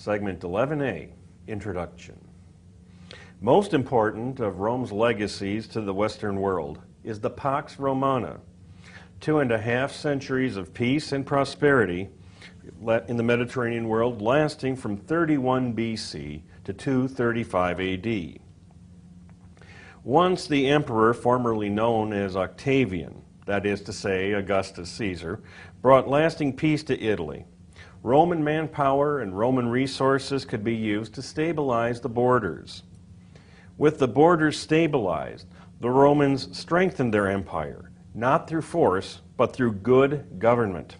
Segment 11A, Introduction. Most important of Rome's legacies to the Western world is the Pax Romana, 2.5 centuries of peace and prosperity in the Mediterranean world lasting from 31 BC to 235 AD. Once the emperor, formerly known as Octavian, that is to say Augustus Caesar, brought lasting peace to Italy, Roman manpower and Roman resources could be used to stabilize the borders. With the borders stabilized, the Romans strengthened their empire, not through force, but through good government.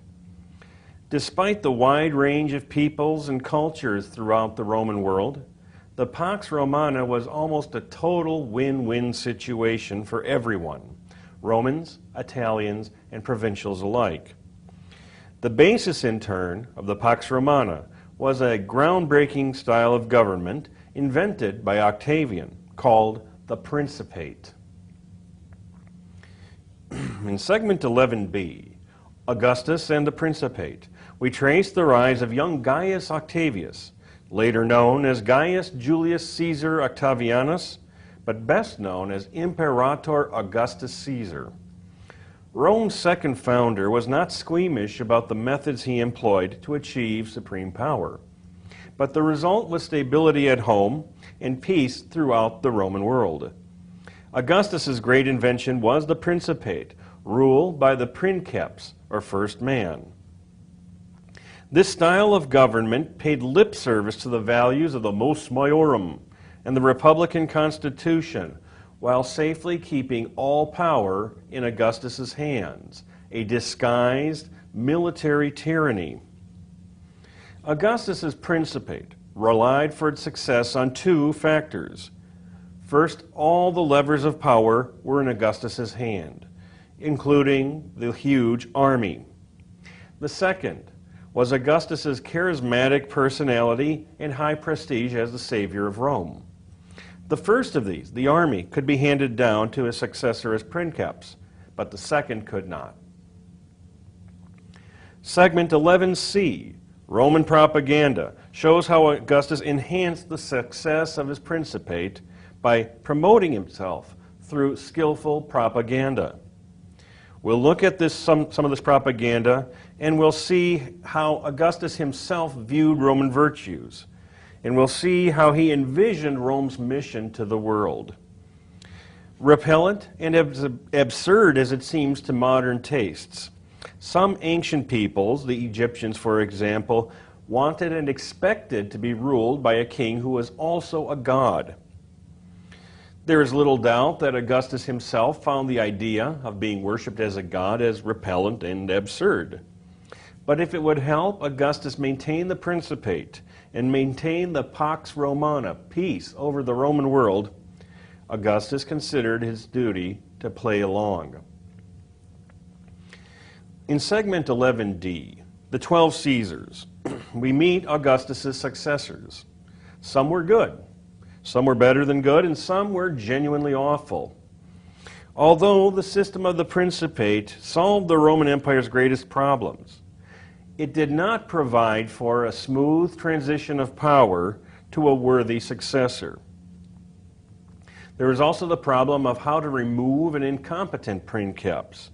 Despite the wide range of peoples and cultures throughout the Roman world, the Pax Romana was almost a total win-win situation for everyone, Romans, Italians, and provincials alike. The basis, in turn, of the Pax Romana was a groundbreaking style of government invented by Octavian, called the Principate. In segment 11B, Augustus and the Principate, we trace the rise of young Gaius Octavius, later known as Gaius Julius Caesar Octavianus, but best known as Imperator Augustus Caesar. Rome's second founder was not squeamish about the methods he employed to achieve supreme power, but the result was stability at home and peace throughout the Roman world. Augustus's great invention was the Principate, ruled by the princeps, or first man. This style of government paid lip service to the values of the Mos Maiorum and the Republican Constitution, while safely keeping all power in Augustus's hands, a disguised military tyranny. Augustus's Principate relied for its success on two factors. First, all the levers of power were in Augustus's hand, including the huge army. The second was Augustus's charismatic personality and high prestige as the savior of Rome. The first of these, the army, could be handed down to his successor as princeps, but the second could not. Segment 11C, Roman propaganda, shows how Augustus enhanced the success of his Principate by promoting himself through skillful propaganda. We'll look at some of this propaganda, and we'll see how Augustus himself viewed Roman virtues. And we'll see how he envisioned Rome's mission to the world. Repellent and absurd as it seems to modern tastes, some ancient peoples, the Egyptians for example, wanted and expected to be ruled by a king who was also a god. There is little doubt that Augustus himself found the idea of being worshipped as a god as repellent and absurd. But if it would help Augustus maintain the Principate and maintain the Pax Romana, peace over the Roman world, Augustus considered his duty to play along. In segment 11D, the 12 Caesars, we meet Augustus's successors. Some were good, some were better than good, and some were genuinely awful. Although the system of the Principate solved the Roman Empire's greatest problems, it did not provide for a smooth transition of power to a worthy successor. There was also the problem of how to remove an incompetent princeps.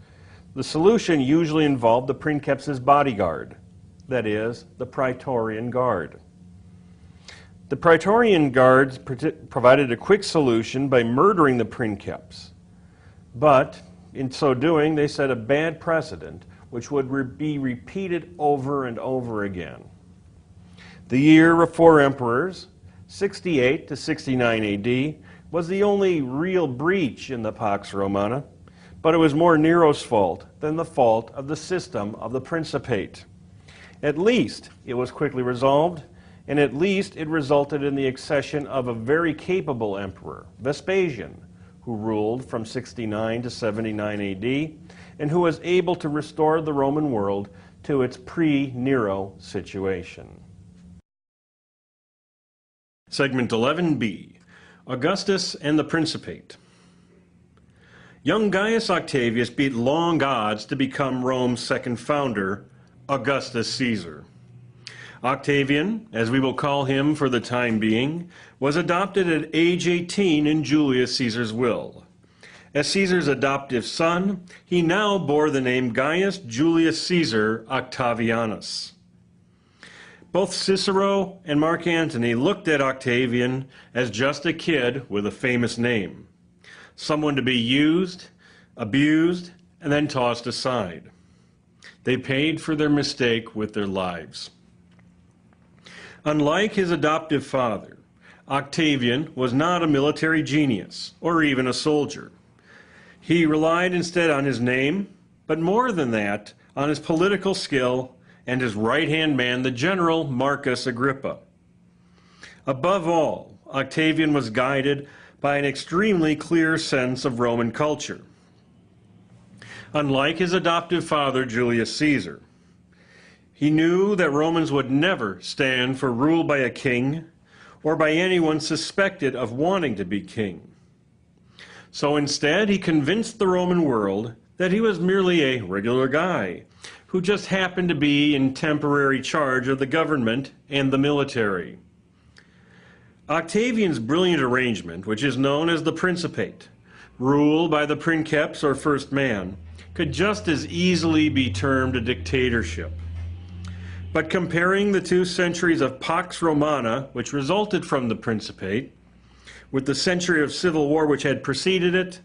The solution usually involved the princeps's bodyguard, that is, the Praetorian Guard. The Praetorian Guards provided a quick solution by murdering the princeps, but in so doing they set a bad precedent which would be repeated over and over again. The year of 4 emperors, 68 to 69 AD, was the only real breach in the Pax Romana, but it was more Nero's fault than the fault of the system of the Principate. At least it was quickly resolved, and at least it resulted in the accession of a very capable emperor, Vespasian, who ruled from 69 to 79 AD, and who was able to restore the Roman world to its pre-Nero situation. Segment 11B, Augustus and the Principate. Young Gaius Octavius beat long odds to become Rome's second founder, Augustus Caesar. Octavian, as we will call him for the time being, was adopted at age 18 in Julius Caesar's will. As Caesar's adoptive son, he now bore the name Gaius Julius Caesar Octavianus. Both Cicero and Mark Antony looked at Octavian as just a kid with a famous name, someone to be used, abused, and then tossed aside. They paid for their mistake with their lives. Unlike his adoptive father, Octavian was not a military genius or even a soldier. He relied instead on his name, but more than that, on his political skill and his right-hand man, the general Marcus Agrippa. Above all, Octavian was guided by an extremely clear sense of Roman culture. Unlike his adoptive father, Julius Caesar, he knew that Romans would never stand for rule by a king or by anyone suspected of wanting to be king. So instead, he convinced the Roman world that he was merely a regular guy who just happened to be in temporary charge of the government and the military. Octavian's brilliant arrangement, which is known as the Principate, rule by the princeps or first man, could just as easily be termed a dictatorship. But comparing the 2 centuries of Pax Romana, which resulted from the Principate, with the century of civil war which had preceded it,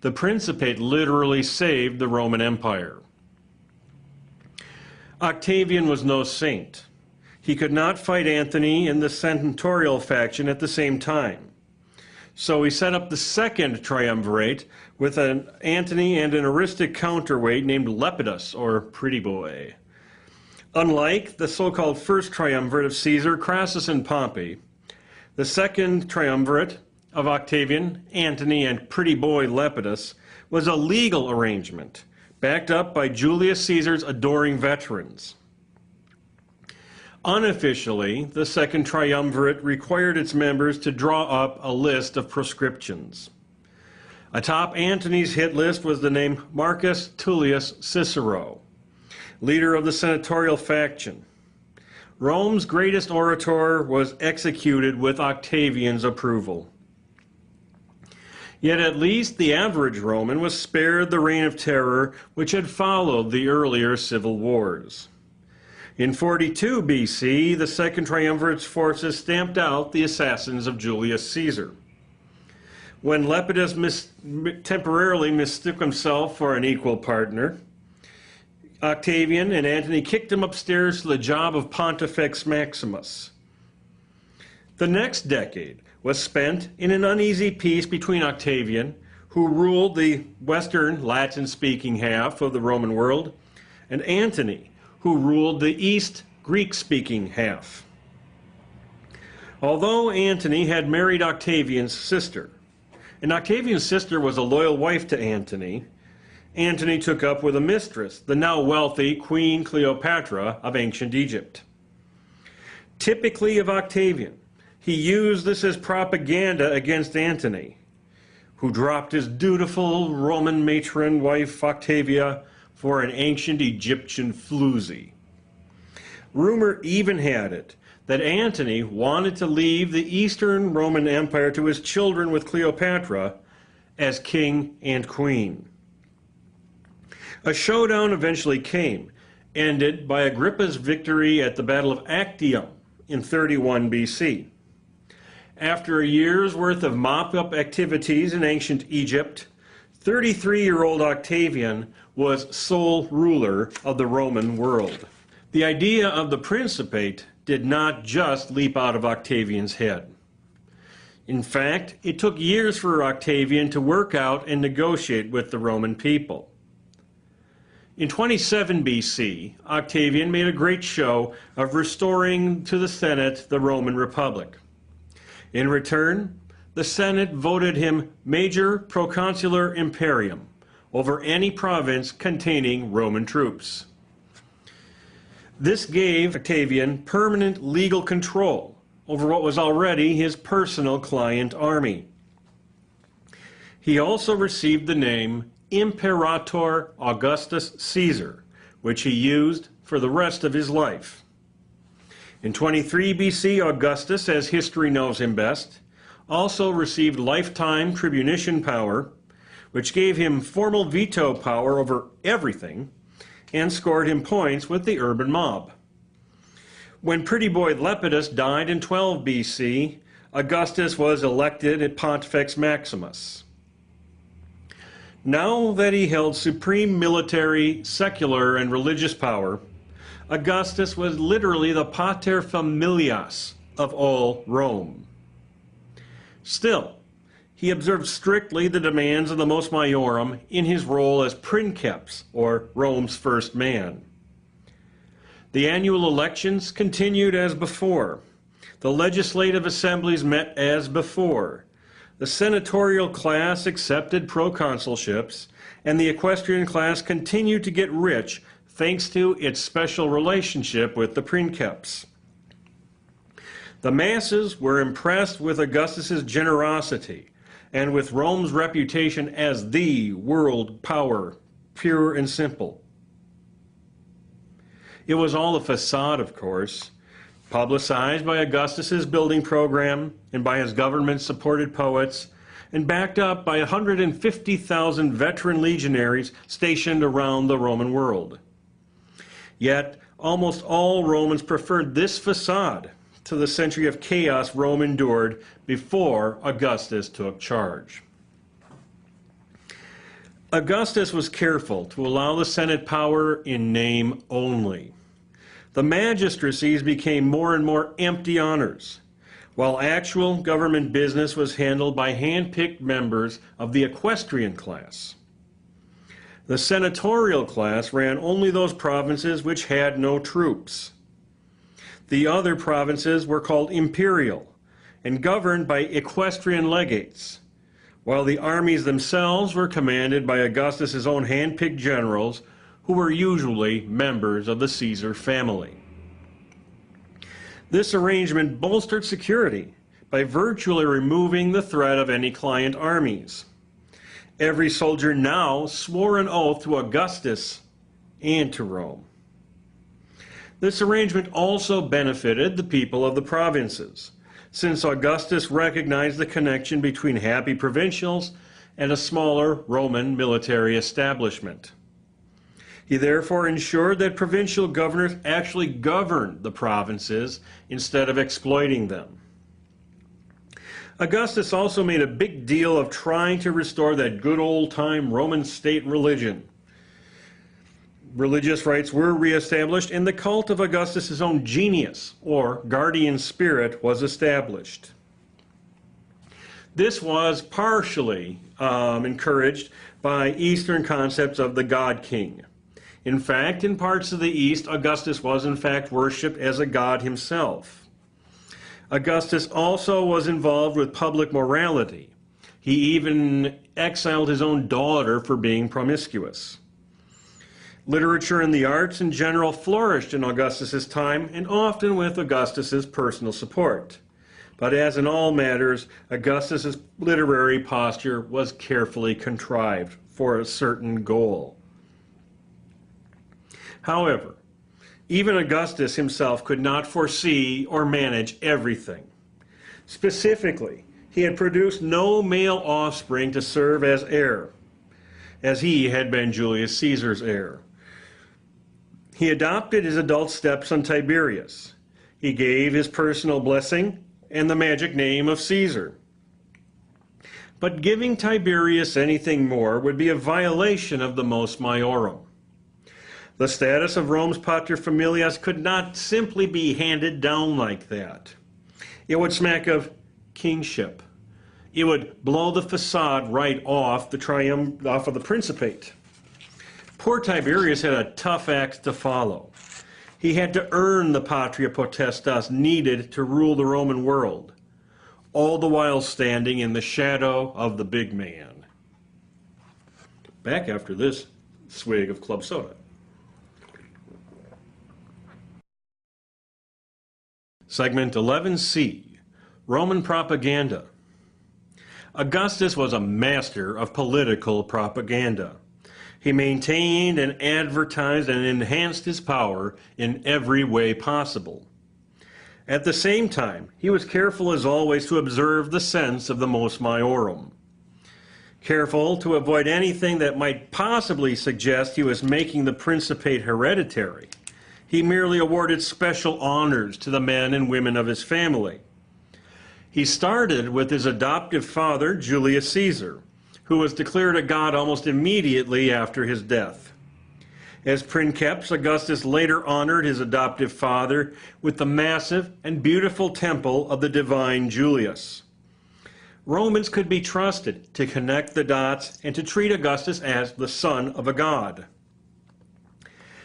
the Principate literally saved the Roman Empire. Octavian was no saint. He could not fight Antony and the senatorial faction at the same time. So he set up the second triumvirate with an Antony and an Aristic counterweight named Lepidus, or Pretty Boy. Unlike the so-called first triumvirate of Caesar, Crassus, and Pompey, the second triumvirate of Octavian, Antony, and Pretty Boy Lepidus was a legal arrangement backed up by Julius Caesar's adoring veterans. Unofficially, the second triumvirate required its members to draw up a list of proscriptions. Atop Antony's hit list was the name Marcus Tullius Cicero, leader of the senatorial faction. Rome's greatest orator was executed with Octavian's approval. Yet at least the average Roman was spared the reign of terror which had followed the earlier civil wars. In 42 BC, the Second Triumvirate's forces stamped out the assassins of Julius Caesar. When Lepidus temporarily mistook himself for an equal partner, Octavian and Antony kicked him upstairs to the job of Pontifex Maximus. The next decade was spent in an uneasy peace between Octavian, who ruled the Western Latin-speaking half of the Roman world, and Antony, who ruled the East Greek-speaking half. Although Antony had married Octavian's sister, and Octavian's sister was a loyal wife to Antony, Antony took up with a mistress, the now wealthy Queen Cleopatra of ancient Egypt. Typically of Octavian, he used this as propaganda against Antony, who dropped his dutiful Roman matron wife Octavia for an ancient Egyptian floozy. Rumor even had it that Antony wanted to leave the Eastern Roman Empire to his children with Cleopatra as king and queen. A showdown eventually came, ended by Agrippa's victory at the Battle of Actium in 31 BC. After a year's worth of mop-up activities in ancient Egypt, 33-year-old Octavian was sole ruler of the Roman world. The idea of the Principate did not just leap out of Octavian's head. In fact, it took years for Octavian to work out and negotiate with the Roman people. In 27 BC, Octavian made a great show of restoring to the Senate the Roman Republic. In return, the Senate voted him Major Proconsular Imperium over any province containing Roman troops. This gave Octavian permanent legal control over what was already his personal client army. He also received the name Imperator Augustus Caesar, which he used for the rest of his life. In 23 BC, Augustus, as history knows him best, also received lifetime tribunician power, which gave him formal veto power over everything and scored him points with the urban mob. When pretty boy Lepidus died in 12 BC, Augustus was elected at Pontifex Maximus. Now that he held supreme military, secular, and religious power, Augustus was literally the pater familias of all Rome. Still, he observed strictly the demands of the Mos Maiorum in his role as princeps, or Rome's first man. The annual elections continued as before. The legislative assemblies met as before. The senatorial class accepted proconsulships, and the equestrian class continued to get rich thanks to its special relationship with the princeps. The masses were impressed with Augustus's generosity and with Rome's reputation as the world power, pure and simple. It was all a facade, of course, publicized by Augustus's building program and by his government-supported poets, and backed up by 150,000 veteran legionaries stationed around the Roman world. Yet, almost all Romans preferred this facade to the century of chaos Rome endured before Augustus took charge. Augustus was careful to allow the Senate power in name only. The magistracies became more and more empty honors, while actual government business was handled by hand-picked members of the equestrian class. The senatorial class ran only those provinces which had no troops. The other provinces were called imperial and governed by equestrian legates, while the armies themselves were commanded by Augustus's own hand-picked generals, who were usually members of the Caesar family. This arrangement bolstered security by virtually removing the threat of any client armies. Every soldier now swore an oath to Augustus and to Rome. This arrangement also benefited the people of the provinces, since Augustus recognized the connection between happy provincials and a smaller Roman military establishment. He therefore ensured that provincial governors actually governed the provinces instead of exploiting them. Augustus also made a big deal of trying to restore that good old-time Roman state religion. Religious rites were reestablished, and the cult of Augustus's own genius, or guardian spirit, was established. This was partially encouraged by Eastern concepts of the God King. In fact, in parts of the East, Augustus was in fact worshipped as a god himself. Augustus also was involved with public morality. He even exiled his own daughter for being promiscuous. Literature and the arts in general flourished in Augustus's time, and often with Augustus's personal support. But as in all matters, Augustus's literary posture was carefully contrived for a certain goal. However, even Augustus himself could not foresee or manage everything. Specifically, he had produced no male offspring to serve as heir, as he had been Julius Caesar's heir. He adopted his adult stepson Tiberius. He gave his personal blessing and the magic name of Caesar. But giving Tiberius anything more would be a violation of the Mos Maiorum. The status of Rome's paterfamilias could not simply be handed down like that. It would smack of kingship. It would blow the facade right off the off of the Principate. Poor Tiberius had a tough act to follow. He had to earn the patria potestas needed to rule the Roman world, all the while standing in the shadow of the big man. Back after this swig of club soda. Segment 11C, Roman propaganda. Augustus was a master of political propaganda. He maintained and advertised and enhanced his power in every way possible. At the same time, he was careful as always to observe the sense of the mos maiorum. Careful to avoid anything that might possibly suggest he was making the principate hereditary. He merely awarded special honors to the men and women of his family. He started with his adoptive father, Julius Caesar, who was declared a god almost immediately after his death. As princeps, Augustus later honored his adoptive father with the massive and beautiful temple of the divine Julius. Romans could be trusted to connect the dots and to treat Augustus as the son of a god.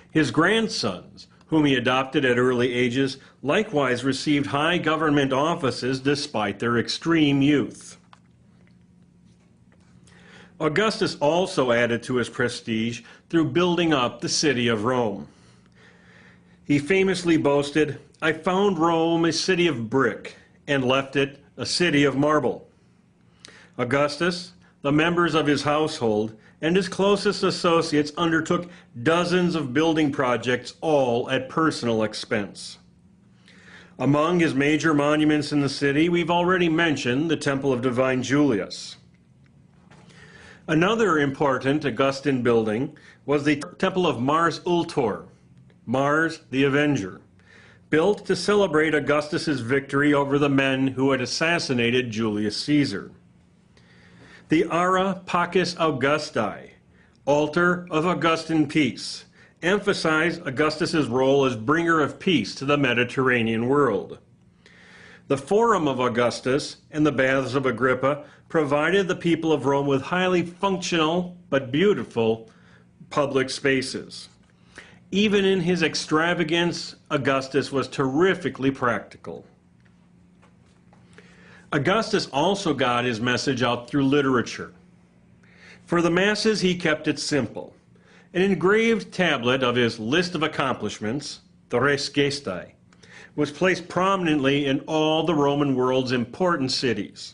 His grandsons, whom he adopted at early ages, likewise received high government offices despite their extreme youth. Augustus also added to his prestige through building up the city of Rome. He famously boasted, "I found Rome a city of brick and left it a city of marble." Augustus, the members of his household, and his closest associates undertook dozens of building projects, all at personal expense. Among his major monuments in the city, we've already mentioned the Temple of Divine Julius. Another important Augustan building was the Temple of Mars Ultor, Mars the Avenger, built to celebrate Augustus's victory over the men who had assassinated Julius Caesar. The Ara Pacis Augusti, Altar of Augustan Peace, emphasized Augustus's role as bringer of peace to the Mediterranean world. The Forum of Augustus and the Baths of Agrippa provided the people of Rome with highly functional but beautiful public spaces. Even in his extravagance, Augustus was terrifically practical. Augustus also got his message out through literature. For the masses, he kept it simple. An engraved tablet of his list of accomplishments, the Res Gestae, was placed prominently in all the Roman world's important cities.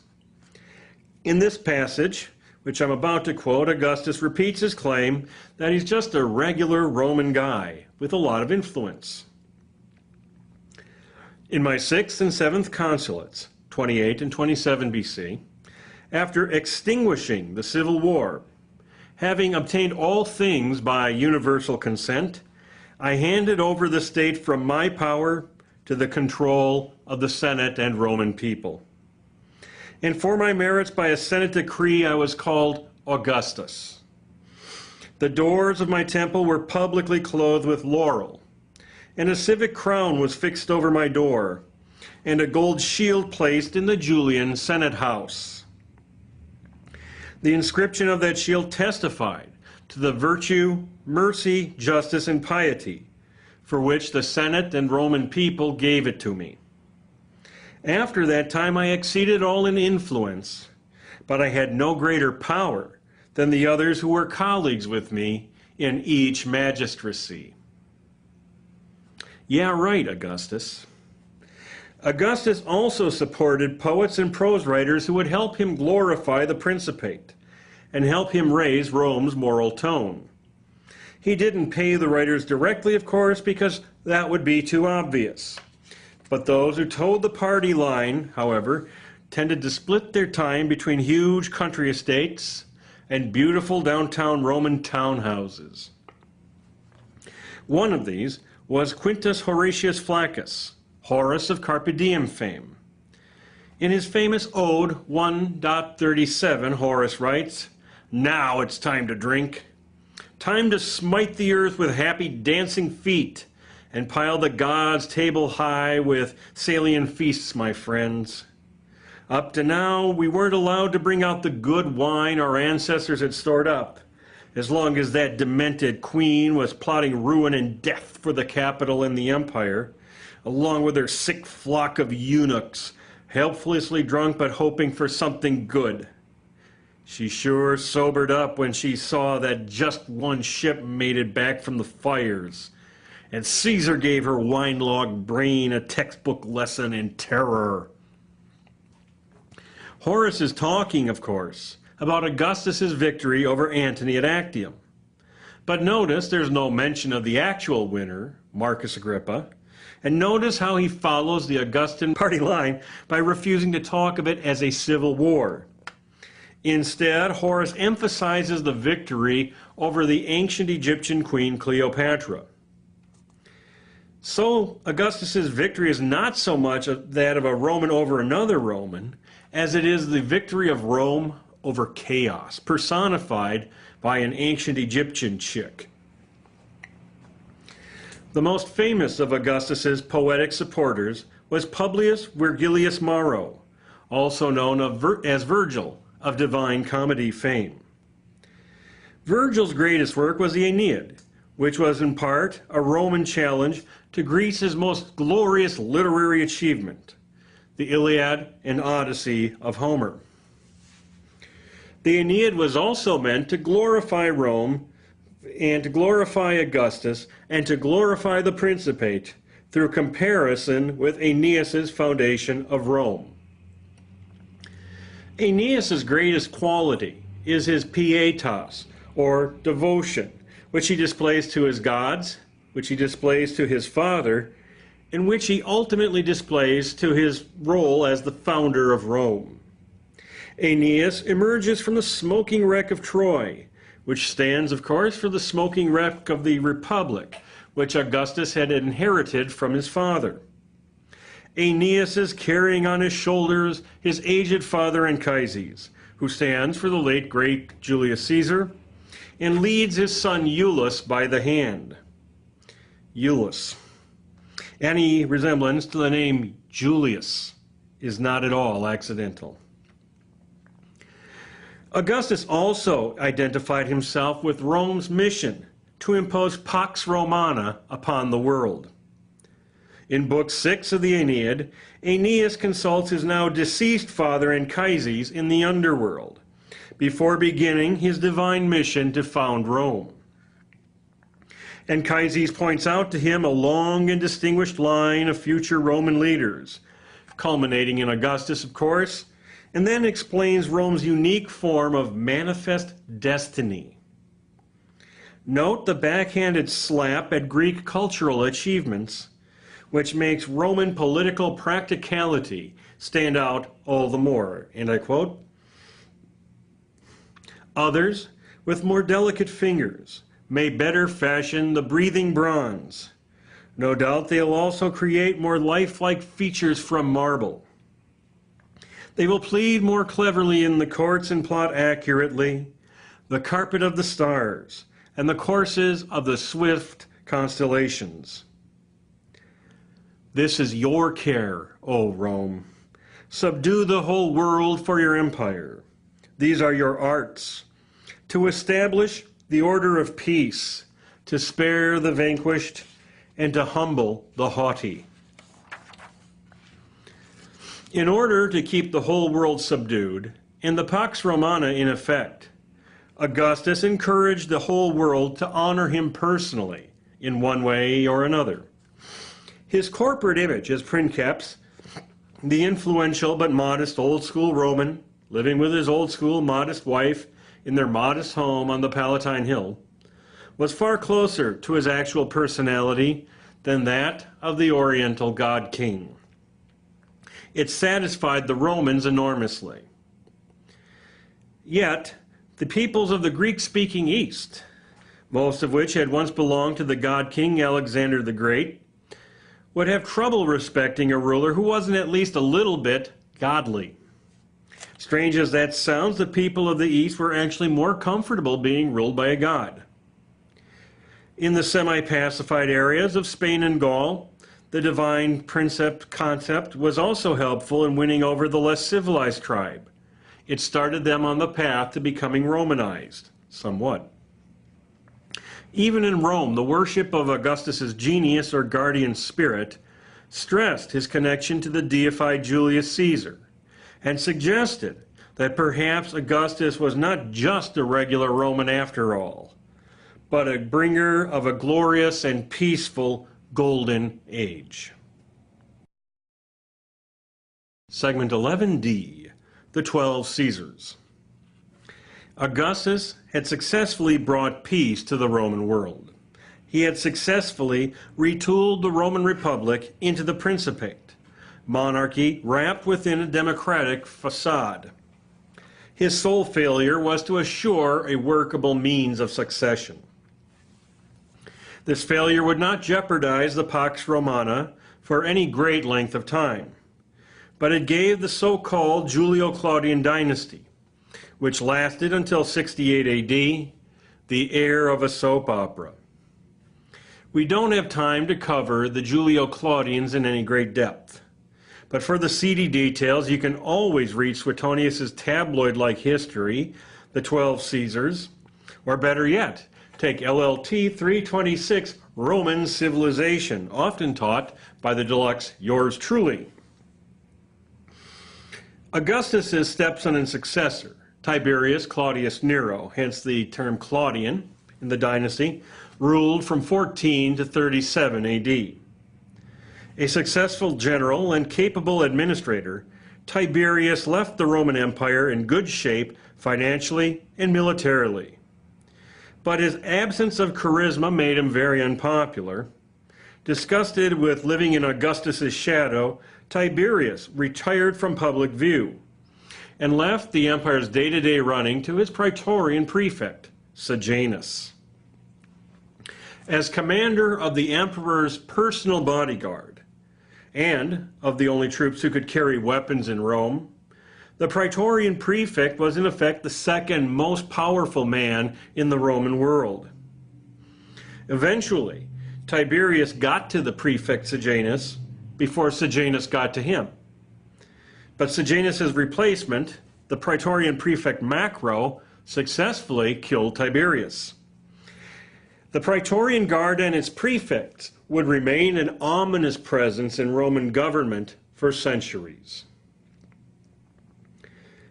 In this passage, which I'm about to quote, Augustus repeats his claim that he's just a regular Roman guy with a lot of influence. In my 6th and 7th consulates, 28 and 27 BC, after extinguishing the civil war, having obtained all things by universal consent, I handed over the state from my power to the control of the Senate and Roman people. And for my merits by a Senate decree, I was called Augustus. The doors of my temple were publicly clothed with laurel, and a civic crown was fixed over my door, and a gold shield placed in the Julian Senate house. The inscription of that shield testified to the virtue, mercy, justice, and piety for which the Senate and Roman people gave it to me. After that time I exceeded all in influence, but I had no greater power than the others who were colleagues with me in each magistracy. Yeah, right, Augustus. Augustus also supported poets and prose writers who would help him glorify the Principate and help him raise Rome's moral tone. He didn't pay the writers directly, of course, because that would be too obvious. But those who towed the party line, however, tended to split their time between huge country estates and beautiful downtown Roman townhouses. One of these was Quintus Horatius Flaccus, Horace of Carpe Diem fame. In his famous Ode 1.37, Horace writes, "Now it's time to drink. Time to smite the earth with happy dancing feet and pile the gods' table high with Salian feasts, my friends. Up to now, we weren't allowed to bring out the good wine our ancestors had stored up, as long as that demented queen was plotting ruin and death for the capital and the empire, along with her sick flock of eunuchs, helplessly drunk but hoping for something good. She sure sobered up when she saw that just one ship made it back from the fires, and Caesar gave her wine-logged brain a textbook lesson in terror." Horace is talking, of course, about Augustus's victory over Antony at Actium. But notice there's no mention of the actual winner, Marcus Agrippa, And notice how he follows the Augustan party line by refusing to talk of it as a civil war. Instead, Horace emphasizes the victory over the ancient Egyptian queen Cleopatra. So Augustus's victory is not so much that of a Roman over another Roman, as it is the victory of Rome over chaos, personified by an ancient Egyptian chick. The most famous of Augustus's poetic supporters was Publius Virgilius Maro, also known as Virgil, of Divine Comedy fame. Virgil's greatest work was the Aeneid, which was in part a Roman challenge to Greece's most glorious literary achievement, the Iliad and Odyssey of Homer. The Aeneid was also meant to glorify Rome and to glorify Augustus and to glorify the Principate through comparison with Aeneas's foundation of Rome. Aeneas's greatest quality is his pietas, or devotion, which he displays to his gods, which he displays to his father, and which he ultimately displays to his role as the founder of Rome. Aeneas emerges from the smoking wreck of Troy, which stands, of course, for the smoking wreck of the Republic, which Augustus had inherited from his father. Aeneas is carrying on his shoulders his aged father Anchises, who stands for the late great Julius Caesar, and leads his son Iulus by the hand. Iulus. Any resemblance to the name Julius is not at all accidental. Augustus also identified himself with Rome's mission to impose Pax Romana upon the world. In Book 6 of the Aeneid, Aeneas consults his now deceased father Anchises in the underworld, before beginning his divine mission to found Rome. Anchises points out to him a long and distinguished line of future Roman leaders, culminating in Augustus, of course, and then explains Rome's unique form of manifest destiny. Note the backhanded slap at Greek cultural achievements, which makes Roman political practicality stand out all the more. And I quote, "Others, with more delicate fingers, may better fashion the breathing bronze. No doubt they'll also create more lifelike features from marble. They will plead more cleverly in the courts and plot accurately the carpet of the stars and the courses of the swift constellations. This is your care, O Rome. Subdue the whole world for your empire. These are your arts, to establish the order of peace, to spare the vanquished, and to humble the haughty." In order to keep the whole world subdued and the Pax Romana in effect, Augustus encouraged the whole world to honor him personally in one way or another. His corporate image as princeps, the influential but modest old-school Roman, living with his old-school modest wife in their modest home on the Palatine Hill, was far closer to his actual personality than that of the Oriental god-king. It satisfied the Romans enormously. Yet, the peoples of the Greek-speaking East, most of which had once belonged to the god-king Alexander the Great, would have trouble respecting a ruler who wasn't at least a little bit godly. Strange as that sounds, the people of the East were actually more comfortable being ruled by a god. In the semi-pacified areas of Spain and Gaul, the divine princeps concept was also helpful in winning over the less civilized tribe. It started them on the path to becoming Romanized, somewhat. Even in Rome, the worship of Augustus's genius or guardian spirit stressed his connection to the deified Julius Caesar and suggested that perhaps Augustus was not just a regular Roman after all, but a bringer of a glorious and peaceful golden age. Segment 11D, the 12 Caesars. Augustus had successfully brought peace to the Roman world. he had successfully retooled the Roman Republic into the Principate, monarchy wrapped within a democratic facade. His sole failure was to assure a workable means of succession. This failure would not jeopardize the Pax Romana for any great length of time, but it gave the so-called Julio-Claudian dynasty, which lasted until 68 AD, the air of a soap opera. We don't have time to cover the Julio-Claudians in any great depth, but for the seedy details, you can always read Suetonius's tabloid-like history, The 12 Caesars, or better yet, take LLT 326, Roman Civilization, often taught by the deluxe Yours Truly. Augustus's stepson and successor, Tiberius Claudius Nero, hence the term Claudian in the dynasty, ruled from 14 to 37 AD. A successful general and capable administrator, Tiberius left the Roman Empire in good shape financially and militarily. But his absence of charisma made him very unpopular. Disgusted with living in Augustus's shadow, Tiberius retired from public view and left the empire's day-to-day running to his praetorian prefect, Sejanus. As commander of the emperor's personal bodyguard and of the only troops who could carry weapons in Rome, the praetorian prefect was in effect the second most powerful man in the Roman world. Eventually, Tiberius got to the prefect Sejanus before Sejanus got to him. But Sejanus's replacement, the praetorian prefect Macro, successfully killed Tiberius. The praetorian guard and its prefects would remain an ominous presence in Roman government for centuries.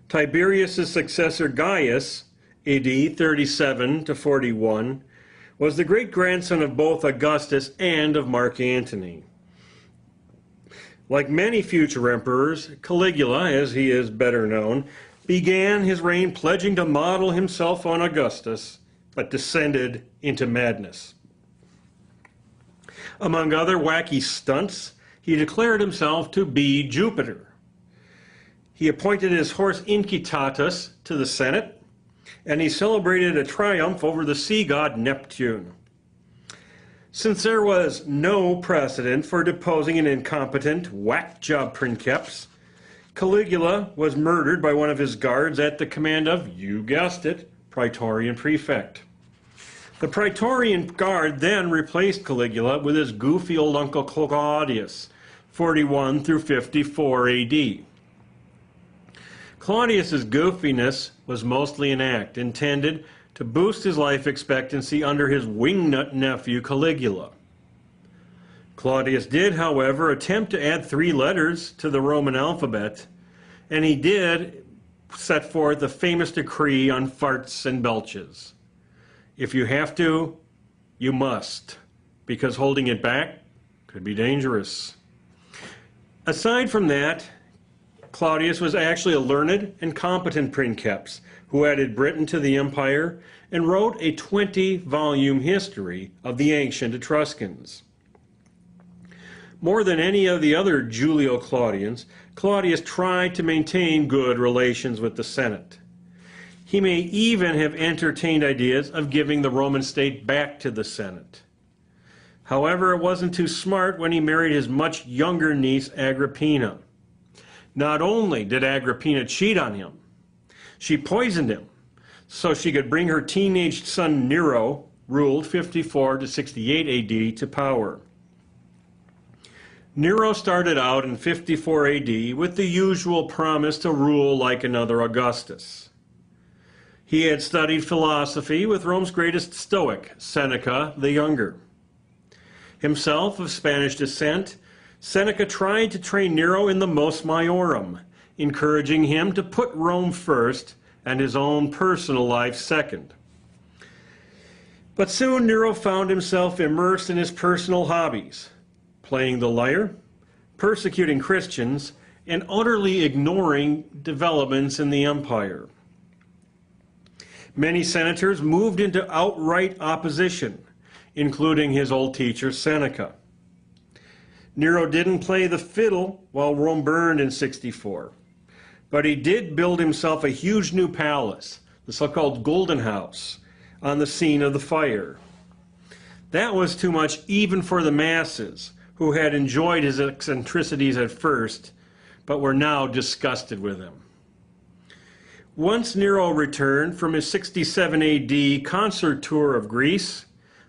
Tiberius's successor Gaius, AD 37 to 41, was the great-grandson of both Augustus and of Mark Antony. Like many future emperors, Caligula, as he is better known, began his reign pledging to model himself on Augustus, but descended into madness. Among other wacky stunts, he declared himself to be Jupiter. He appointed his horse Incitatus to the Senate, and he celebrated a triumph over the sea god Neptune. Since there was no precedent for deposing an incompetent, whack-job princeps, Caligula was murdered by one of his guards at the command of, you guessed it, praetorian prefect. The praetorian guard then replaced Caligula with his goofy old uncle Claudius, 41 through 54 AD. Claudius's goofiness was mostly an act intended to boost his life expectancy under his wingnut nephew Caligula. Claudius did, however, attempt to add 3 letters to the Roman alphabet, and he did set forth the famous decree on farts and belches. If you have to, you must, because holding it back could be dangerous. Aside from that, Claudius was actually a learned and competent princeps who added Britain to the empire and wrote a 20-volume history of the ancient Etruscans. More than any of the other Julio-Claudians, Claudius tried to maintain good relations with the Senate. He may even have entertained ideas of giving the Roman state back to the Senate. However, it wasn't too smart when he married his much younger niece Agrippina. Not only did Agrippina cheat on him, she poisoned him so she could bring her teenage son Nero, ruled 54 to 68 AD, to power. Nero started out in 54 AD with the usual promise to rule like another Augustus. He had studied philosophy with Rome's greatest Stoic, Seneca the Younger. Himself of Spanish descent, Seneca tried to train Nero in the mos maiorum, encouraging him to put Rome first and his own personal life second. But soon Nero found himself immersed in his personal hobbies, playing the lyre, persecuting Christians, and utterly ignoring developments in the empire. Many senators moved into outright opposition, including his old teacher Seneca. Nero didn't play the fiddle while Rome burned in 64, but he did build himself a huge new palace, the so-called Golden House, on the scene of the fire. That was too much even for the masses, who had enjoyed his eccentricities at first, but were now disgusted with him. Once Nero returned from his 67 AD concert tour of Greece,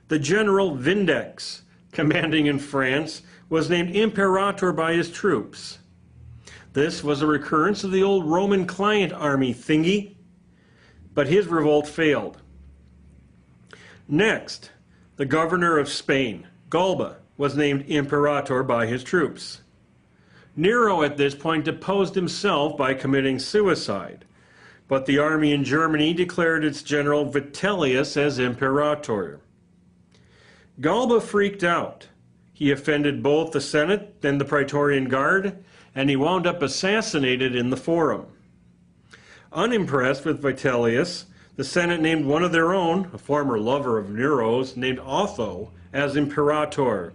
the general Vindex, commanding in France, was named imperator by his troops. This was a recurrence of the old Roman client army thingy, but his revolt failed. Next, the governor of Spain, Galba, was named imperator by his troops. Nero at this point deposed himself by committing suicide, but the army in Germany declared its general Vitellius as imperator. Galba freaked out. He offended both the Senate and the Praetorian Guard, and he wound up assassinated in the Forum. Unimpressed with Vitellius, the Senate named one of their own, a former lover of Nero's, named Otho, as imperator.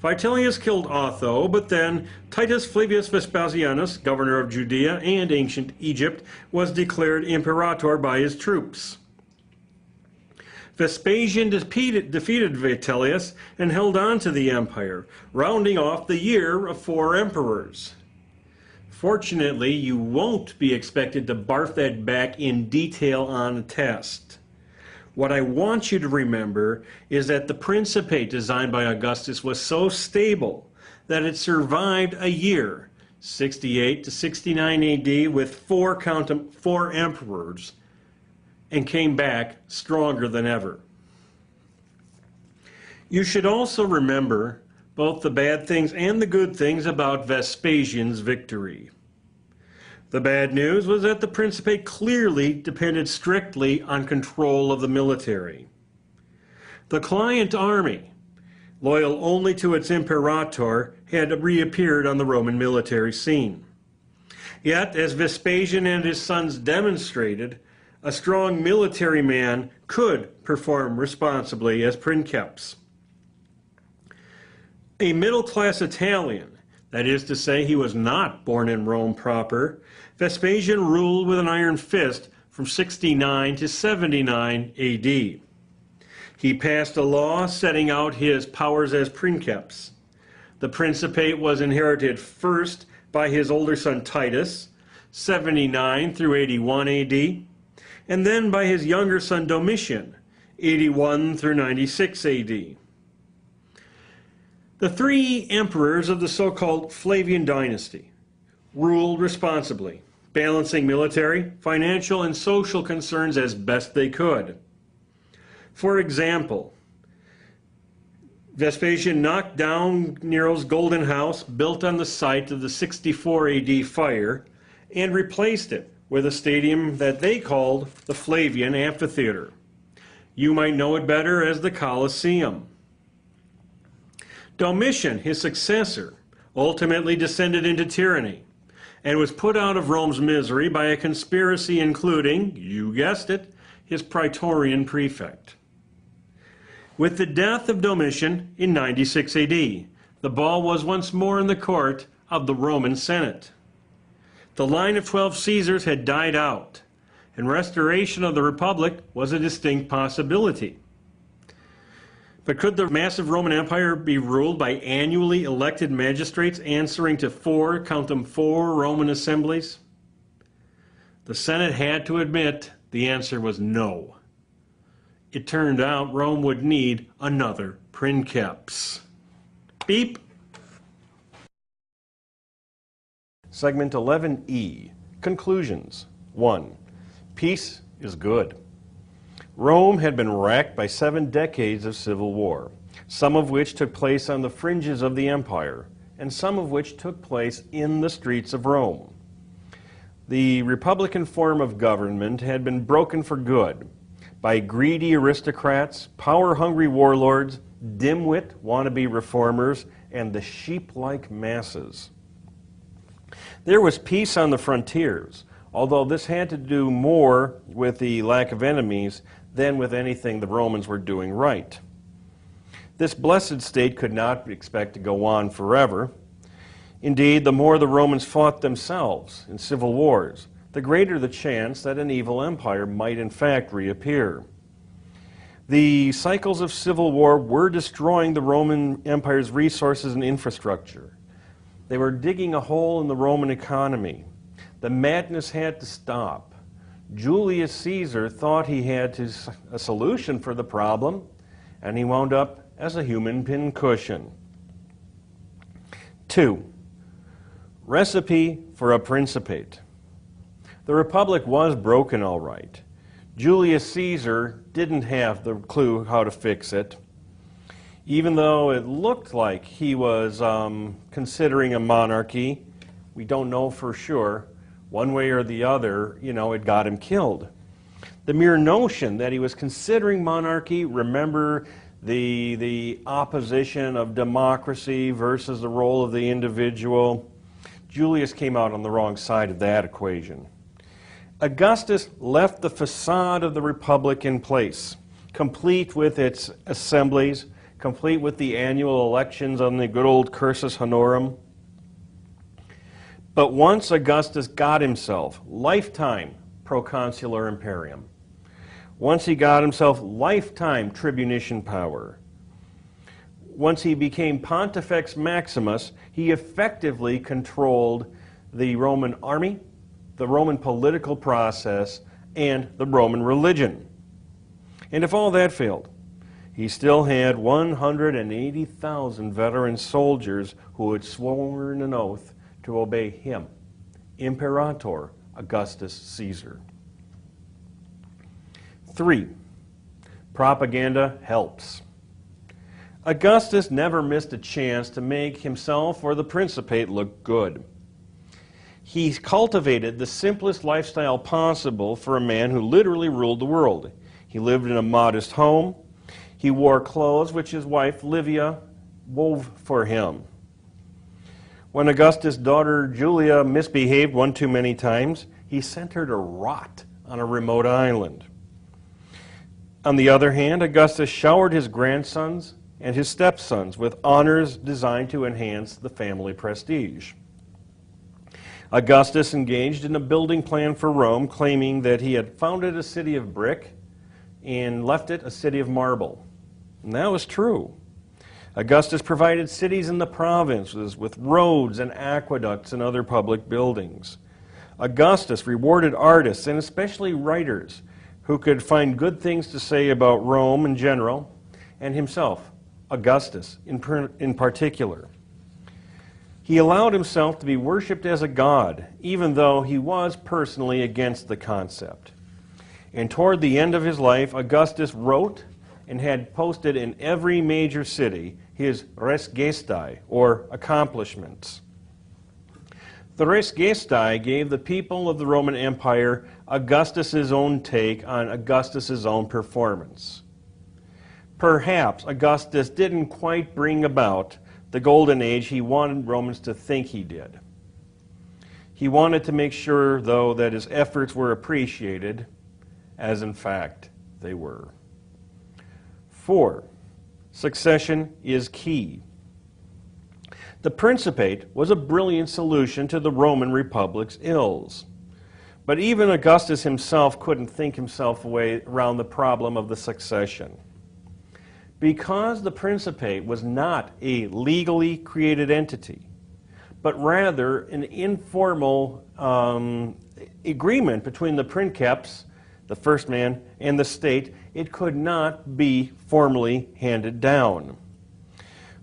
Vitellius killed Otho, but then Titus Flavius Vespasianus, governor of Judea and ancient Egypt, was declared imperator by his troops. Vespasian defeated Vitellius and held on to the empire, rounding off the year of 4 emperors. Fortunately, you won't be expected to barf that back in detail on a test. What I want you to remember is that the Principate designed by Augustus was so stable that it survived a year, 68 to 69 AD, with 4 emperors, and came back stronger than ever. You should also remember both the bad things and the good things about Vespasian's victory. The bad news was that the Principate clearly depended strictly on control of the military. The client army, loyal only to its imperator, had reappeared on the Roman military scene. Yet, as Vespasian and his sons demonstrated, a strong military man could perform responsibly as princeps. A middle-class Italian, that is to say he was not born in Rome proper, Vespasian ruled with an iron fist from 69 to 79 AD. He passed a law setting out his powers as princeps. The Principate was inherited first by his older son Titus, 79 through 81 AD, and then by his younger son Domitian, 81 through 96 AD. The 3 emperors of the so-called Flavian dynasty ruled responsibly, balancing military, financial, and social concerns as best they could. For example, Vespasian knocked down Nero's Golden House, built on the site of the 64 AD fire, and replaced it with a stadium that they called the Flavian Amphitheater. You might know it better as the Colosseum. Domitian, his successor, ultimately descended into tyranny and was put out of Rome's misery by a conspiracy including, you guessed it, his Praetorian prefect. With the death of Domitian in 96 AD, the ball was once more in the court of the Roman Senate. The line of 12 Caesars had died out, and restoration of the Republic was a distinct possibility. But could the massive Roman Empire be ruled by annually elected magistrates answering to 4 Roman assemblies? The Senate had to admit the answer was no. It turned out Rome would need another princeps. Beep. Segment 11E, Conclusions. 1. Peace is good. Rome had been racked by 7 decades of civil war, some of which took place on the fringes of the empire, and some of which took place in the streets of Rome. The republican form of government had been broken for good by greedy aristocrats, power-hungry warlords, dimwit wannabe reformers, and the sheep-like masses. There was peace on the frontiers, although this had to do more with the lack of enemies than with anything the Romans were doing right. This blessed state could not expect to go on forever. Indeed, the more the Romans fought themselves in civil wars, the greater the chance that an evil empire might in fact reappear. The cycles of civil war were destroying the Roman Empire's resources and infrastructure. They were digging a hole in the Roman economy. The madness had to stop. Julius Caesar thought he had a solution for the problem, and he wound up as a human pincushion. 2. Recipe for a principate. The Republic was broken, all right. Julius Caesar didn't have the clue how to fix it. Even though it looked like he was considering a monarchy, we don't know for sure. One way or the other, it got him killed. The mere notion that he was considering monarchy, remember the opposition of democracy versus the role of the individual, Julius came out on the wrong side of that equation. Augustus left the facade of the Republic in place, complete with its assemblies, complete with the annual elections on the good old cursus honorum. But once Augustus got himself lifetime proconsular imperium, once he got himself lifetime tribunician power, once he became Pontifex Maximus, he effectively controlled the Roman army, the Roman political process, and the Roman religion. And if all that failed, he still had 180,000 veteran soldiers who had sworn an oath to obey him, Imperator Augustus Caesar. 3. Propaganda helps. Augustus never missed a chance to make himself or the Principate look good. He cultivated the simplest lifestyle possible for a man who literally ruled the world. He lived in a modest home. He wore clothes which his wife Livia wove for him. When Augustus' daughter Julia misbehaved one too many times, he sent her to rot on a remote island. On the other hand, Augustus showered his grandsons and his stepsons with honors designed to enhance the family prestige. Augustus engaged in a building plan for Rome, claiming that he had founded a city of brick and left it a city of marble. And that was true. Augustus provided cities in the provinces with roads and aqueducts and other public buildings. Augustus rewarded artists and especially writers who could find good things to say about Rome in general and himself, Augustus in particular. He allowed himself to be worshipped as a god, even though he was personally against the concept. And toward the end of his life, Augustus wrote and had posted in every major city his res gestae, or accomplishments. The res gestae gave the people of the Roman Empire Augustus's own take on Augustus's own performance. Perhaps Augustus didn't quite bring about the golden age he wanted Romans to think he did. He wanted to make sure, though, that his efforts were appreciated, as in fact they were. 4. Succession is key. The Principate was a brilliant solution to the Roman Republic's ills. But even Augustus himself couldn't think himself away around the problem of the succession. Because the Principate was not a legally created entity, but rather an informal agreement between the princeps, the first man, and the state, it could not be formally handed down.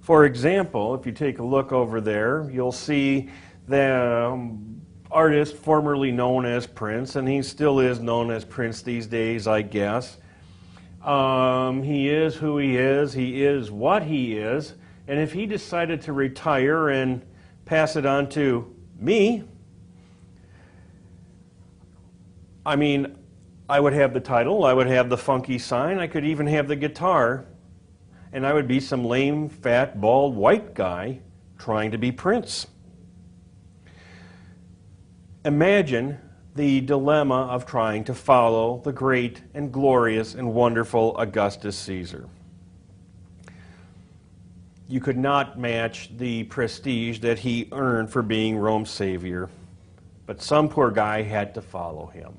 For example, if you take a look over there, you'll see the artist formerly known as Prince, and he still is known as Prince these days, I guess. He is who he is what he is, and if he decided to retire and pass it on to me, I mean, I would have the title, I would have the funky sign, I could even have the guitar, and I would be some lame, fat, bald, white guy trying to be Prince. Imagine the dilemma of trying to follow the great and glorious and wonderful Augustus Caesar. You could not match the prestige that he earned for being Rome's savior, but some poor guy had to follow him.